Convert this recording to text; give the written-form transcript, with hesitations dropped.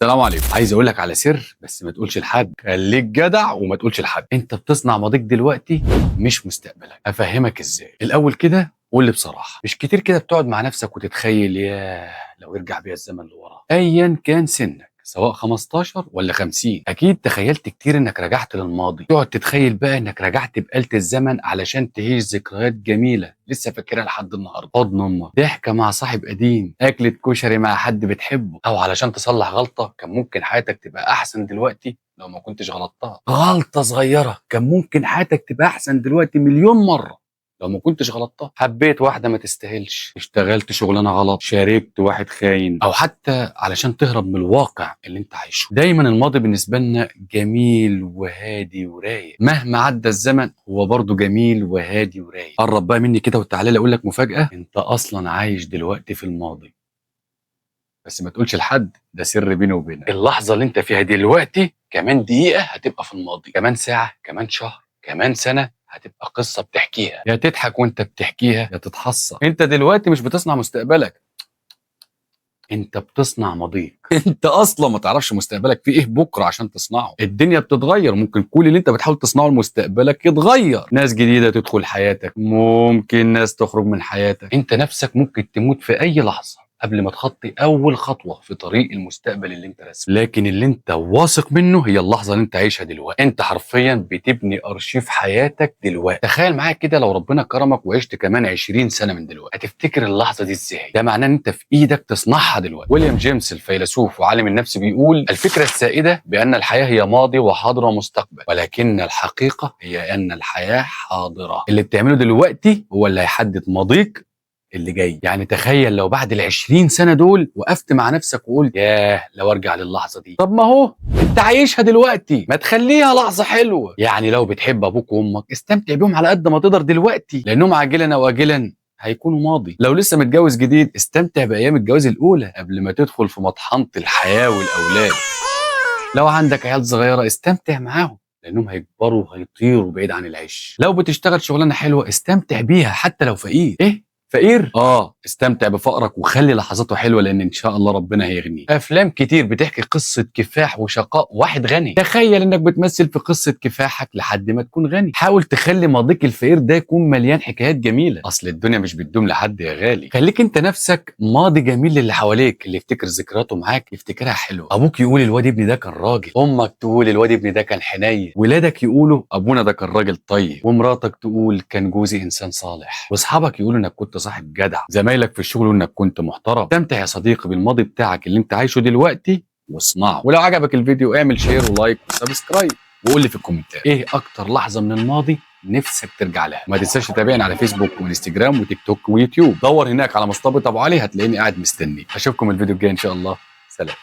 السلام عليكم. عايز اقول لك على سر بس ما تقولش لحد. خليك جدع وما تقولش لحد. انت بتصنع ماضيك دلوقتي مش مستقبلك. افهمك ازاي. الاول كده قول لي بصراحه، مش كتير كده بتقعد مع نفسك وتتخيل ياه لو يرجع بيا الزمن لورا ايا كان سنك، سواء 15 ولا 50؟ اكيد تخيلت كتير انك رجعت للماضي، تقعد تتخيل بقى انك رجعت بآلة الزمن علشان تعيش ذكريات جميله لسه فاكرها لحد النهارده. حضن امك، ضحكه مع صاحب قديم، اكله كشري مع حد بتحبه، او علشان تصلح غلطه كان ممكن حياتك تبقى احسن دلوقتي لو ما كنتش غلطتها. غلطه صغيره كان ممكن حياتك تبقى احسن دلوقتي مليون مره لو ما كنتش غلطتها. حبيت واحدة ما تستاهلش، اشتغلت شغلانة غلط، شاركت واحد خاين، او حتى علشان تهرب من الواقع اللي انت عايشه. دايما الماضي بالنسبة لنا جميل وهادي ورايق، مهما عدى الزمن هو برضه جميل وهادي ورايق. قرب بقى مني كده وتعالى لي اقول لك مفاجأة، انت اصلا عايش دلوقتي في الماضي بس ما تقولش لحد، ده سر بيني وبينك. اللحظة اللي انت فيها دلوقتي كمان دقيقة هتبقى في الماضي، كمان ساعة، كمان شهر، كمان سنة هتبقى قصة بتحكيها. يا تضحك وانت بتحكيها يا تتحسر. انت دلوقتي مش بتصنع مستقبلك، انت بتصنع ماضيك. انت اصلا ما تعرفش مستقبلك فيه ايه بكره عشان تصنعه. الدنيا بتتغير، ممكن كل اللي انت بتحاول تصنعه لمستقبلك يتغير. ناس جديده تدخل حياتك، ممكن ناس تخرج من حياتك، انت نفسك ممكن تموت في اي لحظه قبل ما تخطي اول خطوه في طريق المستقبل اللي انت راسمه. لكن اللي انت واثق منه هي اللحظه اللي انت عايشها دلوقتي. انت حرفيا بتبني ارشيف حياتك دلوقتي. تخيل معايا كده لو ربنا كرمك وعشت كمان 20 سنه من دلوقتي، هتفتكر اللحظه دي ازاي؟ ده معناه ان انت في ايدك تصنعها دلوقتي. ويليام جيمس الفيلسوف وعالم النفس بيقول: الفكره السائده بان الحياه هي ماضي وحاضر ومستقبل، ولكن الحقيقه هي ان الحياه حاضره. اللي بتعمله دلوقتي هو اللي هيحدد ماضيك اللي جاي. يعني تخيل لو بعد ال20 سنة دول وقفت مع نفسك وقلت ياه لو ارجع للحظة دي. طب ما هو انت عايشها دلوقتي، ما تخليها لحظة حلوة. يعني لو بتحب ابوك وامك استمتع بيهم على قد ما تقدر دلوقتي، لانهم عاجلا او اجلا هيكونوا ماضي. لو لسه متجوز جديد استمتع بايام الجواز الاولى قبل ما تدخل في مطحنة الحياة والاولاد. لو عندك عيال صغيرة استمتع معاهم لانهم هيكبروا وهيطيروا بعيد عن العيش. لو بتشتغل شغلانة حلوة استمتع بيها حتى لو فقير. ايه فقير؟ استمتع بفقرك وخلي لحظاته حلوه لان ان شاء الله ربنا هيغنيك. افلام كتير بتحكي قصه كفاح وشقاء واحد غني. تخيل انك بتمثل في قصه كفاحك لحد ما تكون غني. حاول تخلي ماضيك الفقير ده يكون مليان حكايات جميله، اصل الدنيا مش بتدوم لحد يا غالي. خليك انت نفسك ماضي جميل للي حواليك، اللي يفتكر ذكرياته معاك يفتكرها حلوه. ابوك يقول الواد ابني ده كان راجل، امك تقول الواد ابني ده كان حنين، ولادك يقولوا ابونا ده كان راجل طيب، ومراتك تقول كان جوزي انسان صالح، واصحابك يقولوا انك كنت صاحب جدع، زمايلك في الشغل انك كنت محترم. استمتع يا صديقي بالماضي بتاعك اللي انت عايشه دلوقتي واصنعه. ولو عجبك الفيديو اعمل شير ولايك وسبسكرايب، وقول لي في الكومنتات ايه اكتر لحظه من الماضي نفسك ترجع لها. ما تنساش تتابعني على فيسبوك وانستجرام وتيك توك ويوتيوب. دور هناك على مصطفى ابو علي هتلاقيني قاعد مستني. اشوفكم الفيديو الجاي ان شاء الله. سلام.